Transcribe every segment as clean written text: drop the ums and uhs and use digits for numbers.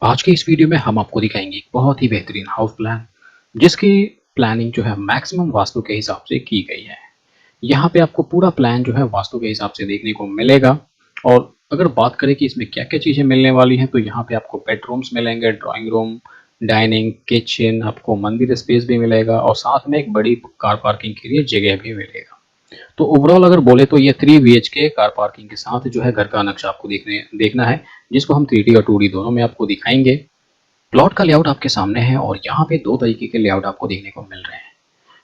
आज के इस वीडियो में हम आपको दिखाएंगे एक बहुत ही बेहतरीन हाउस प्लान जिसकी प्लानिंग जो है मैक्सिमम वास्तु के हिसाब से की गई है। यहाँ पे आपको पूरा प्लान जो है वास्तु के हिसाब से देखने को मिलेगा। और अगर बात करें कि इसमें क्या क्या चीज़ें मिलने वाली हैं तो यहाँ पे आपको बेडरूम्स मिलेंगे, ड्राइंग रूम, डाइनिंग, किचन, आपको मंदिर स्पेस भी मिलेगा और साथ में एक बड़ी कार पार्किंग के लिए जगह भी मिलेगा। तो ओवरऑल अगर बोले तो ये 3 बीएचके कार पार्किंग के साथ जो है घर का नक्शा आपको देखना है, जिसको हम 3D और 2D दोनों में आपको दिखाएंगे। प्लॉट का लेआउट आपके सामने है और यहाँ पे दो तरीके के लेआउट आपको देखने को मिल रहे हैं,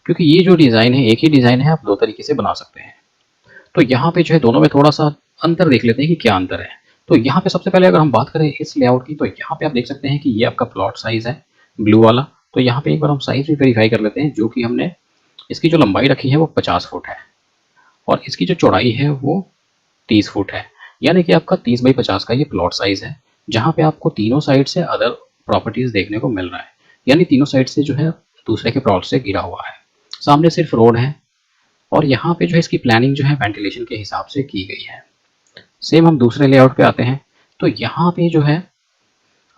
क्योंकि ये जो डिज़ाइन है एक ही डिज़ाइन है, आप दो तरीके से बना सकते हैं। तो यहाँ पे जो है दोनों में थोड़ा सा अंतर देख लेते हैं कि क्या अंतर है। तो यहाँ पे सबसे पहले अगर हम बात करें इस लेआउट की तो यहाँ पे आप देख सकते हैं कि ये आपका प्लॉट साइज है ब्लू वाला। तो यहाँ पे एक बार हम साइज भी वेरीफाई कर लेते हैं, जो कि हमने इसकी जो लंबाई रखी है वो 50 फुट है और इसकी जो चौड़ाई है वो 30 फुट है। यानी कि आपका 30 बाई 50 का ये प्लॉट साइज है, जहाँ पे आपको तीनों साइड से अदर प्रॉपर्टीज देखने को मिल रहा है। यानी तीनों साइड से जो है दूसरे के प्लॉट से घिरा हुआ है, सामने सिर्फ रोड है। और यहाँ पे जो है इसकी प्लानिंग जो है वेंटिलेशन के हिसाब से की गई है। सेम हम दूसरे लेआउट पे आते हैं तो यहाँ पे जो है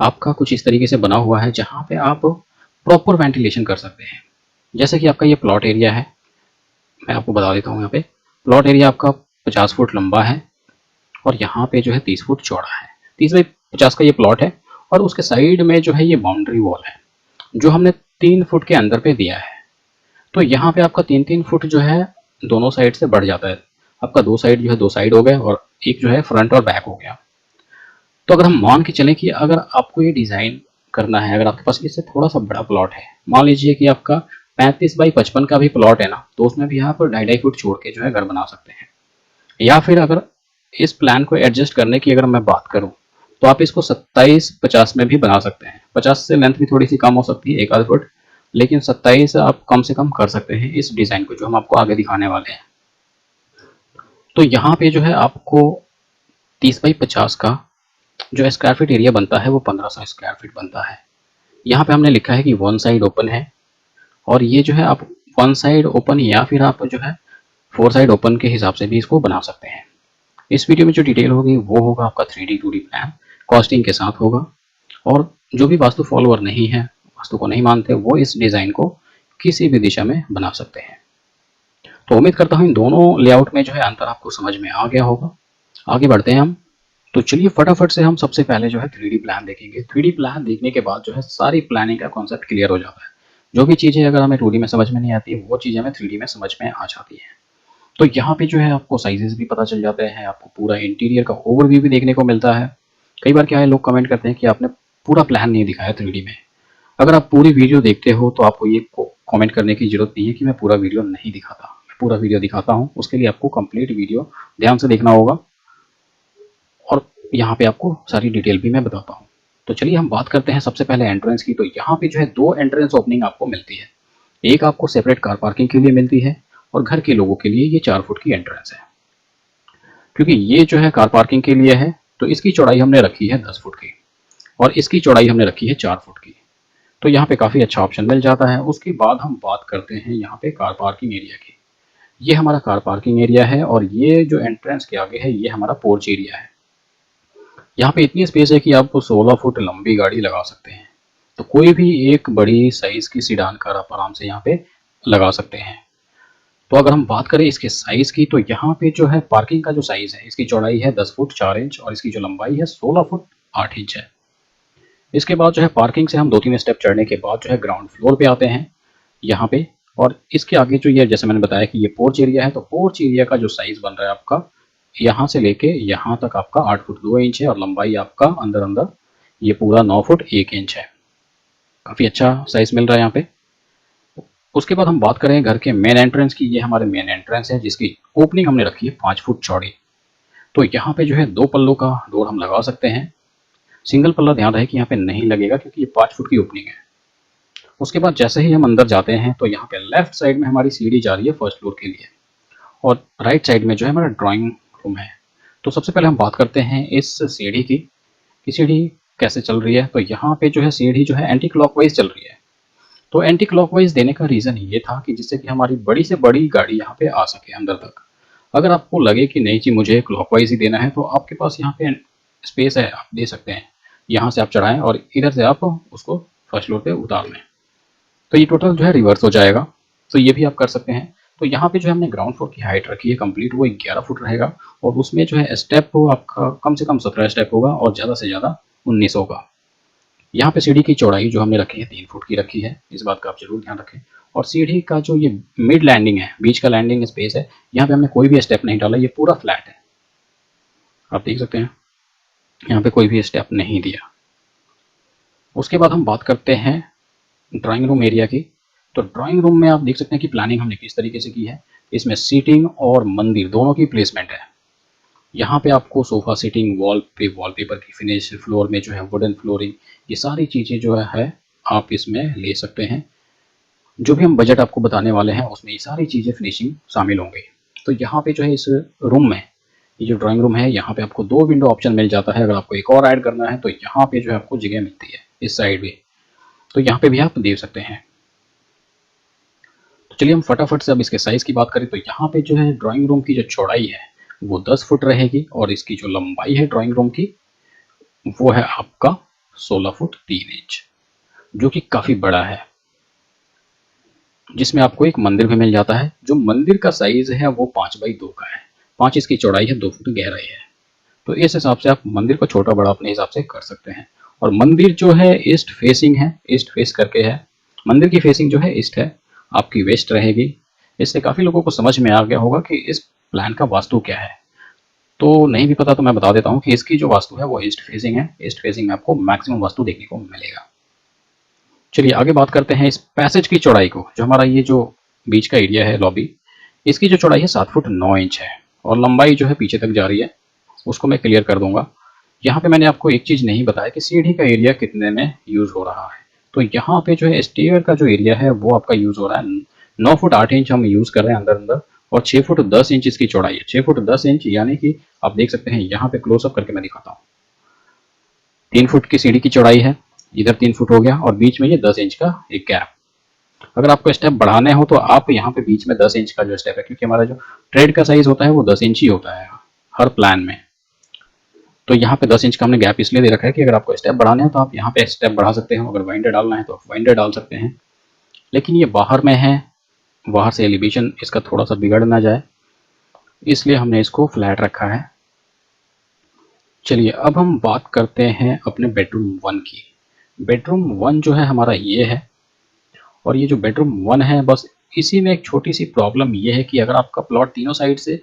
आपका कुछ इस तरीके से बना हुआ है, जहाँ पे आप प्रॉपर वेंटिलेशन कर सकते हैं। जैसे कि आपका ये प्लॉट एरिया है, मैं आपको बता देता हूँ। यहाँ पे प्लॉट एरिया आपका 50 फुट लंबा है और यहाँ पे जो है 30 फुट चौड़ा है। 30 बाई 50 का ये प्लॉट है और उसके साइड में जो है ये बाउंड्री वॉल है, जो हमने 3 फुट के अंदर पे दिया है। तो यहाँ पे आपका 3-3 फुट जो है दोनों साइड से बढ़ जाता है। आपका दो साइड जो है दो साइड हो गए और एक जो है फ्रंट और बैक हो गया। तो अगर हम मान के चलें कि अगर आपको ये डिज़ाइन करना है, अगर आपके पास इससे थोड़ा सा बड़ा प्लॉट है, मान लीजिए कि आपका 35 बाई 55 का भी प्लॉट है ना, तो उसमें भी आप 2.5 फुट छोड़ के जो है घर बना सकते हैं। या फिर अगर इस प्लान को एडजस्ट करने की अगर मैं बात करूं तो आप इसको 27-50 में भी बना सकते हैं। 50 से लेंथ भी थोड़ी सी कम हो सकती है, एक आध फुट, लेकिन 27 आप कम से कम कर सकते हैं इस डिज़ाइन को, जो हम आपको आगे दिखाने वाले हैं। तो यहाँ पे जो है आपको 30 बाई 50 का जो स्क्वायर फीट एरिया बनता है वो 1500 स्क्वायर फीट बनता है। यहाँ पे हमने लिखा है कि वन साइड ओपन है और ये जो है आप वन साइड ओपन या फिर आप जो है 4 साइड ओपन के हिसाब से भी इसको बना सकते हैं। इस वीडियो में जो डिटेल होगी वो होगा आपका 3D 2D प्लान, कॉस्टिंग के साथ होगा। और जो भी वास्तु फॉलोअर नहीं है, वास्तु को नहीं मानते, वो इस डिज़ाइन को किसी भी दिशा में बना सकते हैं। तो उम्मीद करता हूँ इन दोनों लेआउट में जो है अंतर आपको समझ में आ गया होगा। आगे बढ़ते हैं हम। तो चलिए फटाफट से हम सबसे पहले जो है 3D प्लान देखेंगे। 3D प्लान देखने के बाद जो है सारी प्लानिंग का कॉन्सेप्ट क्लियर हो जाता है। जो भी चीज़ें अगर हमें 2D में समझ में नहीं आती, वो चीज़ें हमें 3D में समझ में आ जाती हैं। तो यहाँ पे जो है आपको साइजेस भी पता चल जाते हैं, आपको पूरा इंटीरियर का ओवरव्यू भी देखने को मिलता है। कई बार क्या है, लोग कमेंट करते हैं कि आपने पूरा प्लान नहीं दिखाया 3D में। अगर आप पूरी वीडियो देखते हो तो आपको ये कमेंट करने की जरूरत नहीं है कि मैं पूरा वीडियो नहीं दिखाता। मैं पूरा वीडियो दिखाता हूँ, उसके लिए आपको कंप्लीट वीडियो ध्यान से देखना होगा और यहाँ पे आपको सारी डिटेल भी मैं बताता हूँ। तो चलिए हम बात करते हैं सबसे पहले एंट्रेंस की। तो यहाँ पे जो है दो एंट्रेंस ओपनिंग आपको मिलती है। एक आपको सेपरेट कार पार्किंग के लिए मिलती है और घर के लोगों के लिए ये 4 फुट की एंट्रेंस है। क्योंकि ये जो है कार पार्किंग के लिए है तो इसकी चौड़ाई हमने रखी है 10 फुट की और इसकी चौड़ाई हमने रखी है 4 फुट की। तो यहाँ पे काफ़ी अच्छा ऑप्शन मिल जाता है। उसके बाद हम बात करते हैं यहाँ पे कार पार्किंग एरिया की। ये हमारा कार पार्किंग एरिया है और ये जो एंट्रेंस के आगे है ये हमारा पोर्च एरिया है। यहाँ पे इतनी स्पेस है कि आप 16 फुट लंबी गाड़ी लगा सकते हैं। तो कोई भी एक बड़ी साइज की सीडान कार आप आराम से यहाँ पे लगा सकते हैं। तो अगर हम बात करें इसके साइज की तो यहाँ पे जो है पार्किंग का जो साइज है, इसकी चौड़ाई है 10 फुट 4 इंच और इसकी जो लंबाई है 16 फुट 8 इंच है। इसके बाद जो है पार्किंग से हम 2-3 स्टेप चढ़ने के बाद जो है ग्राउंड फ्लोर पे आते हैं यहाँ पे। और इसके आगे जो ये, जैसे मैंने बताया कि ये पोर्च एरिया है, तो पोर्च एरिया का जो साइज बन रहा है आपका, यहाँ से लेके यहाँ तक आपका 8 फुट 2 इंच है और लंबाई आपका अंदर अंदर ये पूरा 9 फुट 1 इंच है। काफ़ी अच्छा साइज मिल रहा है यहाँ पे। उसके बाद हम बात करें घर के मेन एंट्रेंस की। ये हमारे मेन एंट्रेंस है जिसकी ओपनिंग हमने रखी है 5 फुट चौड़ी। तो यहाँ पे जो है 2 पल्लों का डोर हम लगा सकते हैं। सिंगल पल्ला ध्यान रहे कि यहाँ पे नहीं लगेगा क्योंकि ये 5 फुट की ओपनिंग है। उसके बाद जैसे ही हम अंदर जाते हैं तो यहाँ पे लेफ्ट साइड में हमारी सीढ़ी जा रही है फर्स्ट फ्लोर के लिए और राइट साइड में जो है हमारा ड्राइंग रूम है। तो सबसे पहले हम बात करते हैं इस सीढ़ी की कि सीढ़ी कैसे चल रही है। तो यहाँ पे जो है सीढ़ी जो है एंटी क्लॉकवाइज चल रही है। तो एंटी क्लॉकवाइज देने का रीज़न ये था कि जिससे कि हमारी बड़ी से बड़ी गाड़ी यहाँ पे आ सके अंदर तक। अगर आपको लगे कि नहीं जी मुझे क्लॉकवाइज ही देना है तो आपके पास यहाँ पे स्पेस है, आप दे सकते हैं। यहाँ से आप चढ़ाएं और इधर से आप उसको फर्स्ट फ्लोर पे उतार लें, तो ये टोटल जो है रिवर्स हो जाएगा। तो ये भी आप कर सकते हैं। तो यहाँ पे जो है हमने ग्राउंड फ्लोर की हाइट रखी है कंप्लीट, वो 11 फुट रहेगा और उसमें जो है स्टेप वो आपका कम से कम 17 स्टेप होगा और ज़्यादा से ज़्यादा 19 होगा। यहाँ पे सीढ़ी की चौड़ाई जो हमने रखी है 3 फुट की रखी है, इस बात का आप जरूर ध्यान रखें। और सीढ़ी का जो ये मिड लैंडिंग है, बीच का लैंडिंग स्पेस है, यहाँ पे हमने कोई भी स्टेप नहीं डाला, ये पूरा फ्लैट है, आप देख सकते हैं यहाँ पे कोई भी स्टेप नहीं दिया। उसके बाद हम बात करते हैं ड्राइंग रूम एरिया की। तो ड्राइंग रूम में आप देख सकते हैं कि प्लानिंग हमने किस तरीके से की है। इसमें सीटिंग और मंदिर दोनों की प्लेसमेंट है। यहाँ पे आपको सोफा सीटिंग, वॉलपेपर की फिनिश, फ्लोर में जो है वुडन फ्लोरिंग, ये सारी चीज़ें जो है आप इसमें ले सकते हैं। जो भी हम बजट आपको बताने वाले हैं उसमें ये सारी चीज़ें फिनिशिंग शामिल होंगी। तो यहाँ पे जो है इस रूम में, ये जो ड्राइंग रूम है, यहाँ पे आपको 2 विंडो ऑप्शन मिल जाता है। अगर आपको एक और ऐड करना है तो यहाँ पे जो है आपको जगह मिलती है इस साइड भी, तो यहाँ पे भी आप दे सकते हैं। तो चलिए हम फटाफट से अब इसके साइज़ की बात करें। तो यहाँ पे जो है ड्राइंग रूम की जो चौड़ाई है वो 10 फुट रहेगी और इसकी जो लंबाई है ड्राइंग रूम की वो है आपका 16 फुट 3 इंच, जो कि काफ़ी बड़ा है, जिसमें आपको एक मंदिर भी मिल जाता है। जो मंदिर का साइज है वो 5x2 का है, 5 इसकी चौड़ाई है, 2 फुट गहराई है। तो इस हिसाब से आप मंदिर को छोटा बड़ा अपने हिसाब से कर सकते हैं। और मंदिर जो है ईस्ट फेसिंग है, ईस्ट फेस करके है, मंदिर की फेसिंग जो है ईस्ट है, आपकी वेस्ट रहेगी। इससे काफ़ी लोगों को समझ में आ गया होगा कि इस प्लान का वास्तु क्या है। तो नहीं भी पता तो मैं बता देता हूँ कि इसकी जो वास्तु है वो ईस्ट फेसिंग है। ईस्ट फेसिंग में आपको मैक्सिमम वास्तु देखने को मिलेगा। चलिए आगे बात करते हैं इस पैसेज की चौड़ाई को। जो हमारा ये जो बीच का एरिया है लॉबी, इसकी जो चौड़ाई है 7 फुट 9 इंच है और लंबाई जो है पीछे तक जा रही है, उसको मैं क्लियर कर दूंगा। यहाँ पे मैंने आपको एक चीज़ नहीं बताया कि सीढ़ी का एरिया कितने में यूज़ हो रहा है। तो यहाँ पे जो है स्टेयर का जो एरिया है वो आपका यूज़ हो रहा है 9 फुट 8 इंच हम यूज़ कर रहे हैं अंदर अंदर, और 6 फुट 10 इंच इसकी चौड़ाई है। 6 फुट 10 इंच यानी कि आप देख सकते हैं, यहाँ पे क्लोजअप करके मैं दिखाता हूँ। 3 फुट की सीढ़ी की चौड़ाई है, इधर 3 फुट हो गया और बीच में ये 10 इंच का एक गैप। अगर आपको स्टेप बढ़ाने हो तो आप यहाँ पे बीच में 10 इंच का जो स्टेप है, क्योंकि हमारा जो ट्रेड का साइज होता है वो 10 इंच ही होता है हर प्लान में, तो यहाँ पे 10 इंच का हमने गैप इसलिए दे रखा है कि अगर आपको स्टेप बढ़ाने हैं तो आप यहाँ पे स्टेप बढ़ा सकते हो, अगर वाइंडर डालना है तो आप वाइंडर डाल सकते हैं। लेकिन ये बाहर में है, बाहर से एलिवेशन इसका थोड़ा सा बिगड़ ना जाए, इसलिए हमने इसको फ्लैट रखा है। चलिए अब हम बात करते हैं अपने बेडरूम 1 की। बेडरूम 1 जो है हमारा ये है, और ये जो बेडरूम 1 है बस इसी में एक छोटी सी प्रॉब्लम ये है कि अगर आपका प्लॉट तीनों साइड से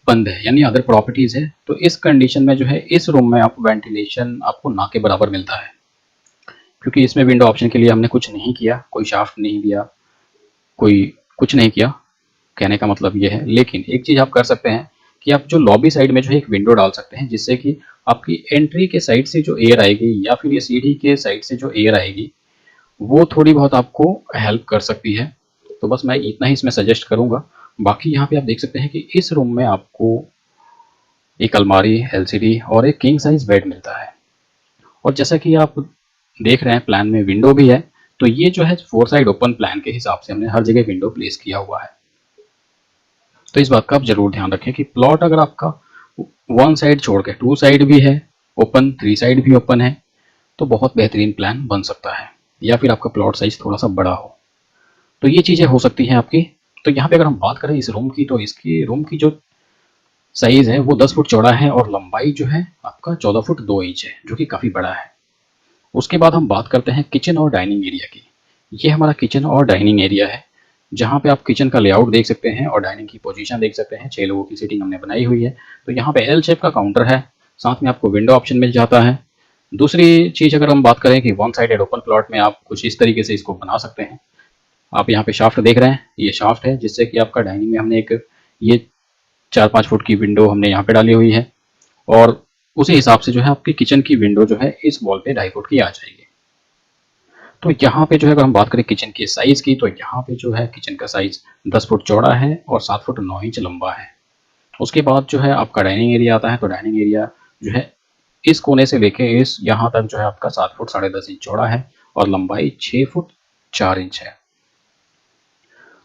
बंद है यानी अदर प्रॉपर्टीज है, तो इस कंडीशन में जो है इस रूम में आपको वेंटिलेशन आपको ना के बराबर मिलता है, क्योंकि इसमें विंडो ऑप्शन के लिए हमने कुछ नहीं किया, कोई शाफ्ट नहीं दिया, कोई कुछ नहीं किया, कहने का मतलब ये है। लेकिन एक चीज़ आप कर सकते हैं कि आप जो लॉबी साइड में जो है एक विंडो डाल सकते हैं, जिससे कि आपकी एंट्री के साइड से जो एयर आएगी या फिर ये सीढ़ी के साइड से जो एयर आएगी वो थोड़ी बहुत आपको हेल्प कर सकती है। तो बस मैं इतना ही इसमें सजेस्ट करूंगा। बाकी यहाँ पे आप देख सकते हैं कि इस रूम में आपको एक अलमारी, एलसीडी और एक किंग साइज बेड मिलता है। और जैसा कि आप देख रहे हैं प्लान में विंडो भी है, तो ये जो है 4 साइड ओपन प्लान के हिसाब से हमने हर जगह विंडो प्लेस किया हुआ है। तो इस बात का आप जरूर ध्यान रखें कि प्लॉट अगर आपका 1 साइड छोड़ के 2 साइड भी है ओपन, 3 साइड भी ओपन है, तो बहुत बेहतरीन प्लान बन सकता है, या फिर आपका प्लॉट साइज थोड़ा सा बड़ा हो, तो ये चीज़ें हो सकती हैं आपकी। तो यहाँ पे अगर हम बात करें इस रूम की, तो इसकी रूम की जो साइज है वो 10 फुट चौड़ा है और लंबाई जो है आपका 14 फुट 2 इंच है, जो कि काफ़ी बड़ा है। उसके बाद हम बात करते हैं किचन और डाइनिंग एरिया की। ये हमारा किचन और डाइनिंग एरिया है, जहाँ पे आप किचन का लेआउट देख सकते हैं और डाइनिंग की पोजीशन देख सकते हैं। 6 लोगों की सीटिंग हमने बनाई हुई है। तो यहाँ पे एल शेप का काउंटर है, साथ में आपको विंडो ऑप्शन मिल जाता है। दूसरी चीज़ अगर हम बात करें कि 1 साइडेड ओपन प्लॉट में आप कुछ इस तरीके से इसको बना सकते हैं। आप यहाँ पे शाफ्ट देख रहे हैं, ये शाफ्ट है जिससे कि आपका डाइनिंग में हमने एक ये 4-5 फुट की विंडो हमने यहाँ पे डाली हुई है, और उसी हिसाब से जो है आपकी किचन की विंडो जो है इस वॉल पे 2.5 फुट की आ जाएगी। तो यहाँ पे जो है अगर हम बात करें किचन के साइज की, तो यहाँ पे जो है किचन का साइज 10 फुट चौड़ा है और 7 फुट 9 इंच लंबा है। उसके बाद जो है आपका डाइनिंग एरिया आता है। तो डाइनिंग एरिया जो है इस कोने से लेके इस यहाँ तक जो है आपका 7 फुट 10.5 इंच चौड़ा है और लंबाई 6 फुट 4 इंच है।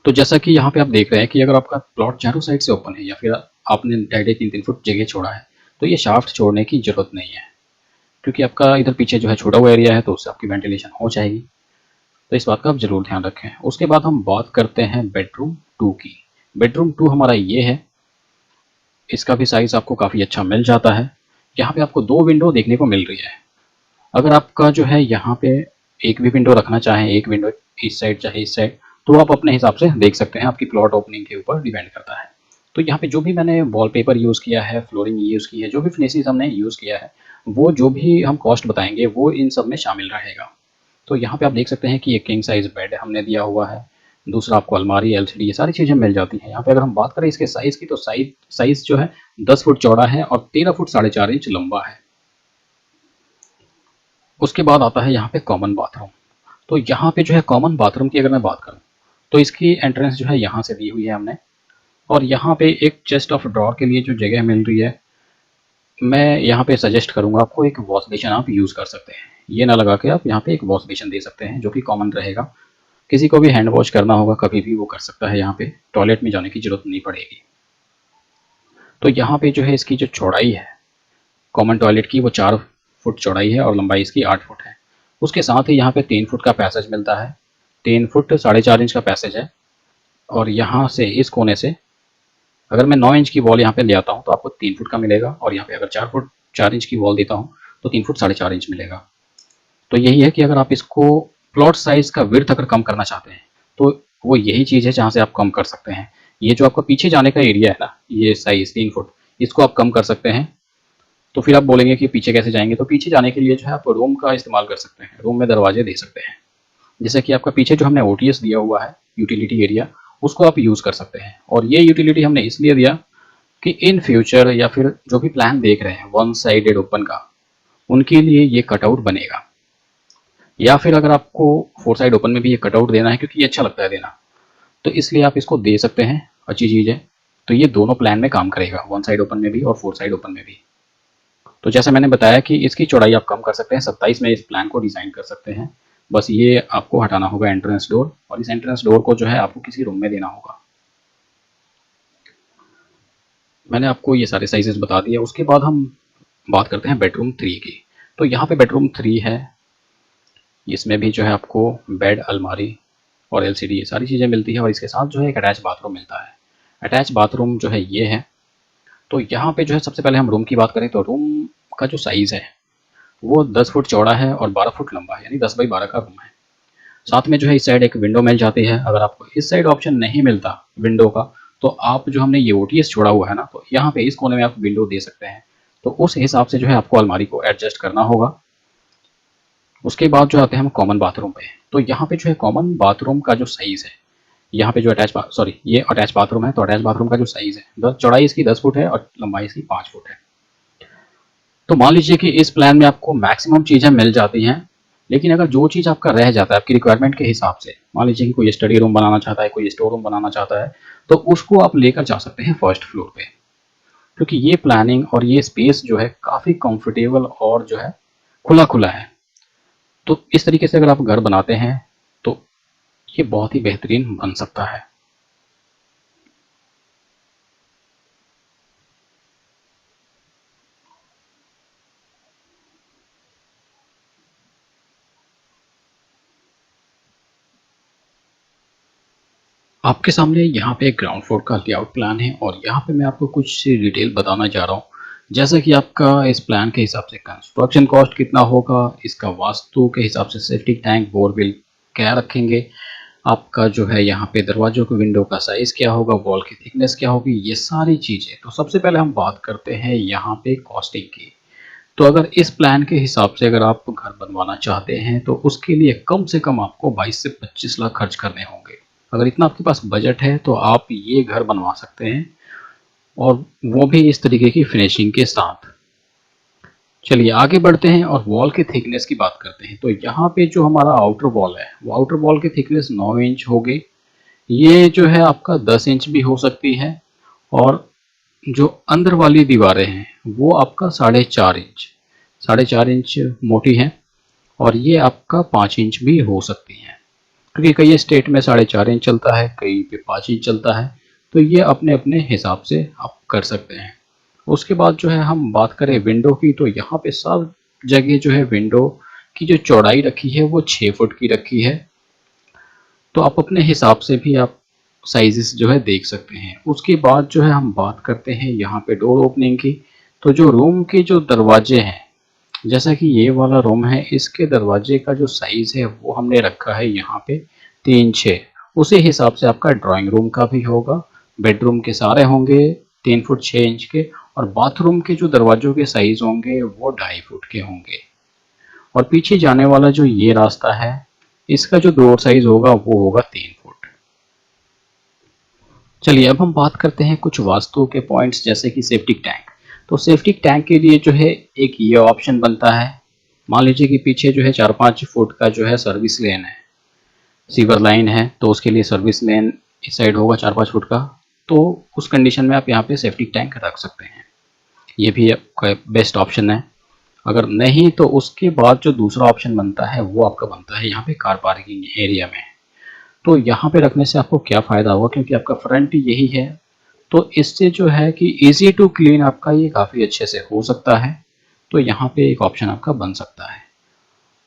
तो जैसा कि यहाँ पे आप देख रहे हैं कि अगर आपका प्लॉट चारों साइड से ओपन है या फिर आपने 2.5-3 फुट जगह छोड़ा है, तो ये शाफ्ट छोड़ने की जरूरत नहीं है। क्योंकि आपका इधर पीछे जो है छोटा हुआ एरिया है तो उससे आपकी वेंटिलेशन हो जाएगी। तो इस बात का आप ज़रूर ध्यान रखें। उसके बाद हम बात करते हैं बेडरूम 2 की। बेडरूम 2 हमारा ये है, इसका भी साइज़ आपको काफ़ी अच्छा मिल जाता है। यहाँ पे आपको 2 विंडो देखने को मिल रही है। अगर आपका जो है यहाँ पे एक भी विंडो रखना चाहें, एक विंडो इस साइड चाहे इस साइड, तो आप अपने हिसाब से देख सकते हैं, आपकी प्लॉट ओपनिंग के ऊपर डिपेंड करता है। तो यहाँ पे जो भी मैंने वॉलपेपर यूज़ किया है, फ्लोरिंग यूज़ की है, जो भी फिनिशेस हमने यूज़ किया है, वो जो भी हम कॉस्ट बताएंगे वो इन सब में शामिल रहेगा। तो यहाँ पे आप देख सकते हैं कि एक किंग साइज़ बेड हमने दिया हुआ है, दूसरा आपको अलमारी, एलसीडी, ये सारी चीज़ें मिल जाती हैं। यहाँ पे अगर हम बात करें इसके साइज़ की, तो साइज़ जो है 10 फुट चौड़ा है और 13 फुट 4.5 इंच लंबा है। उसके बाद आता है यहाँ पे कॉमन बाथरूम। तो यहाँ पे जो है कॉमन बाथरूम की अगर मैं बात करूँ, तो इसकी एंट्रेंस जो है यहाँ से दी हुई है हमने, और यहाँ पे एक चेस्ट ऑफ ड्रॉर के लिए जो जगह मिल रही है, मैं यहाँ पे सजेस्ट करूँगा आपको एक वॉश बेसिन आप यूज़ कर सकते हैं। ये ना लगा के आप यहाँ पे एक वॉश बेसिन दे सकते हैं जो कि कॉमन रहेगा। किसी को भी हैंड वॉश करना होगा कभी भी वो कर सकता है, यहाँ पे टॉयलेट में जाने की ज़रूरत नहीं पड़ेगी। तो यहाँ पे जो है इसकी जो चौड़ाई है कॉमन टॉयलेट की, वो 4 फुट चौड़ाई है और लंबाई इसकी 8 फुट है। उसके साथ ही यहाँ पे 3 फुट का पैसेज मिलता है, 3 फुट 4.5 इंच का पैसेज है। और यहाँ से इस कोने से अगर मैं 9 इंच की वॉल यहाँ पे ले आता हूँ तो आपको 3 फुट का मिलेगा, और यहाँ पे अगर 4 फुट 4 इंच की वॉल देता हूँ तो 3 फुट 4.5 इंच मिलेगा। तो यही है कि अगर आप इसको प्लॉट साइज का विड्थ अगर कम करना चाहते हैं तो वो यही चीज़ है जहाँ से आप कम कर सकते हैं। ये जो आपका पीछे जाने का एरिया है ना, ये साइज 3 फुट, इसको आप कम कर सकते हैं। तो फिर आप बोलेंगे कि पीछे कैसे जाएंगे, तो पीछे जाने के लिए जो है आप रूम का इस्तेमाल कर सकते हैं, रूम में दरवाजे दे सकते हैं। जैसे कि आपका पीछे जो हमने ओटीएस दिया हुआ है, यूटिलिटी एरिया, उसको आप यूज़ कर सकते हैं। और ये यूटिलिटी हमने इसलिए दिया कि इन फ्यूचर या फिर जो भी प्लान देख रहे हैं वन साइडेड ओपन का, उनके लिए ये कटआउट बनेगा। या फिर अगर आपको 4 साइड ओपन में भी ये कटआउट देना है क्योंकि ये अच्छा लगता है देना, तो इसलिए आप इसको दे सकते हैं, अच्छी चीज़ है। तो ये दोनों प्लान में काम करेगा, 1 साइड ओपन में भी और 4 साइड ओपन में भी। तो जैसे मैंने बताया कि इसकी चौड़ाई आप कम कर सकते हैं, 27 में इस प्लान को डिज़ाइन कर सकते हैं। बस ये आपको हटाना होगा एंट्रेंस डोर, और इस एंट्रेंस डोर को जो है आपको किसी रूम में देना होगा। मैंने आपको ये सारे साइजेस बता दिए। उसके बाद हम बात करते हैं बेडरूम 3 की। तो यहाँ पे बेडरूम 3 है, इसमें भी जो है आपको बेड, अलमारी और एलसीडी, ये सारी चीज़ें मिलती है, और इसके साथ जो है एक अटैच बाथरूम मिलता है। अटैच बाथरूम जो है ये है। तो यहाँ पे जो है सबसे पहले हम रूम की बात करें तो रूम का जो साइज़ है वो 10 फुट चौड़ा है और 12 फुट लंबा है, यानी 10 बाई 12 का रूम है। साथ में जो है इस साइड एक विंडो मिल जाती है। अगर आपको इस साइड ऑप्शन नहीं मिलता विंडो का, तो आप जो हमने ये ओटीएस छोड़ा हुआ है ना, तो यहाँ पे इस कोने में आप विंडो दे सकते हैं। तो उस हिसाब से जो है आपको अलमारी को एडजस्ट करना होगा। उसके बाद जो आते हैं हम कॉमन बाथरूम पे। तो यहाँ पे जो है कॉमन बाथरूम का जो साइज़ है, यहाँ पे जो ये अटैच बाथरूम है, तो अटैच बाथरूम का जो साइज़ है, चौड़ाई इसकी 10 फुट है और लंबाई इसकी 5 फुट है। तो मान लीजिए कि इस प्लान में आपको मैक्सिमम चीज़ें मिल जाती हैं, लेकिन अगर जो चीज़ आपका रह जाता है आपकी रिक्वायरमेंट के हिसाब से, मान लीजिए कि कोई स्टडी रूम बनाना चाहता है, कोई स्टोर रूम बनाना चाहता है, तो उसको आप लेकर जा सकते हैं फर्स्ट फ्लोर पे, क्योंकि ये प्लानिंग और ये स्पेस जो है काफ़ी कंफर्टेबल और जो है खुला खुला है। तो इस तरीके से अगर आप घर बनाते हैं तो ये बहुत ही बेहतरीन बन सकता है। आपके सामने यहाँ पे एक ग्राउंड फ्लोर का लेआउट प्लान है, और यहाँ पे मैं आपको कुछ डिटेल बताना चाह रहा हूँ। जैसा कि आपका इस प्लान के हिसाब से कंस्ट्रक्शन कॉस्ट कितना होगा, इसका वास्तु के हिसाब से सेफ्टी टैंक, बोरवेल क्या रखेंगे, आपका जो है यहाँ पे दरवाजों के विंडो का साइज़ क्या होगा, वॉल की थिकनेस क्या होगी, ये सारी चीज़ें। तो सबसे पहले हम बात करते हैं यहाँ पे कॉस्टिंग की। तो अगर इस प्लान के हिसाब से अगर आप घर बनवाना चाहते हैं तो उसके लिए कम से कम आपको 22 से 25 लाख खर्च करने होंगे। अगर इतना आपके पास बजट है तो आप ये घर बनवा सकते हैं, और वो भी इस तरीके की फिनिशिंग के साथ। चलिए आगे बढ़ते हैं और वॉल की थिकनेस की बात करते हैं। तो यहाँ पे जो हमारा आउटर वॉल है, वो आउटर वॉल की थिकनेस 9 इंच होगी। ये जो है आपका 10 इंच भी हो सकती है, और जो अंदर वाली दीवारें हैं वो आपका 4.5 इंच मोटी हैं, और ये आपका 5 इंच भी हो सकती हैं, क्योंकि कई स्टेट में 4.5 इंच चलता है, कई पे 5 इंच चलता है। तो ये अपने अपने हिसाब से आप कर सकते हैं। उसके बाद जो है हम बात करें विंडो की, तो यहाँ पे सब जगह जो है विंडो की जो चौड़ाई रखी है वो 6 फुट की रखी है। तो आप अपने हिसाब से भी आप साइजेस जो है देख सकते हैं। उसके बाद जो है हम बात करते हैं यहाँ पे डोर ओपनिंग की। तो जो रूम के जो दरवाजे हैं, जैसा कि ये वाला रूम है, इसके दरवाजे का जो साइज है वो हमने रखा है यहाँ पे 3-6। उसी हिसाब से आपका ड्राइंग रूम का भी होगा। बेडरूम के सारे होंगे 3 फुट 6 इंच के, और बाथरूम के जो दरवाजों के साइज होंगे वो 2.5 फुट के होंगे। और पीछे जाने वाला जो ये रास्ता है, इसका जो डोर साइज होगा वो होगा 3 फुट। चलिए अब हम बात करते हैं कुछ वास्तु के पॉइंट्स, जैसे कि सेफ्टी टैंक। तो सेफ्टी टैंक के लिए जो है एक ये ऑप्शन बनता है। मान लीजिए कि पीछे जो है 4-5 फुट का जो है सर्विस लेन है, सीवर लाइन है, तो उसके लिए सर्विस लेन इस साइड होगा 4-5 फुट का। तो उस कंडीशन में आप यहाँ पे सेफ्टी टैंक रख सकते हैं। ये भी आपका बेस्ट ऑप्शन है। अगर नहीं तो उसके बाद जो दूसरा ऑप्शन बनता है वो आपका बनता है यहाँ पे कार पार्किंग एरिया में। तो यहाँ पे रखने से आपको क्या फ़ायदा होगा, क्योंकि आपका फ्रंट यही है, तो इससे जो है कि इजी टू क्लीन आपका ये काफ़ी अच्छे से हो सकता है। तो यहाँ पे एक ऑप्शन आपका बन सकता है।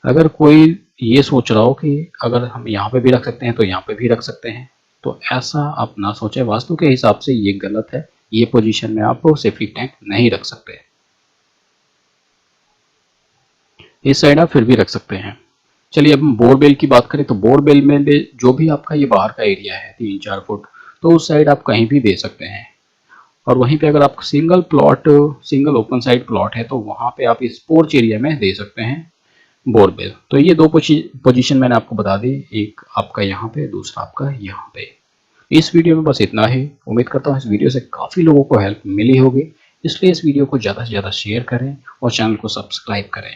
अगर कोई ये सोच रहा हो कि अगर हम यहाँ पे भी रख सकते हैं तो यहाँ पे भी रख सकते हैं, तो ऐसा आप ना सोचें। वास्तु के हिसाब से ये गलत है। ये पोजीशन में आप सेफ्टी टैंक नहीं रख सकते। इस साइड आप फिर भी रख सकते हैं। चलिए अब हम बोरवेल की बात करें, तो बोरवेल में जो भी आपका ये बाहर का एरिया है 3-4 फुट, तो उस साइड आप कहीं भी दे सकते हैं। और वहीं पे अगर आप सिंगल ओपन साइड प्लॉट है, तो वहाँ पे आप इस पोर्च एरिया में दे सकते हैं बोरवेल। तो ये दो पोजीशन मैंने आपको बता दी, एक आपका यहाँ पे, दूसरा आपका यहाँ पे। इस वीडियो में बस इतना ही। उम्मीद करता हूँ इस वीडियो से काफ़ी लोगों को हेल्प मिली होगी, इसलिए इस वीडियो को ज़्यादा से ज़्यादा शेयर करें और चैनल को सब्सक्राइब करें।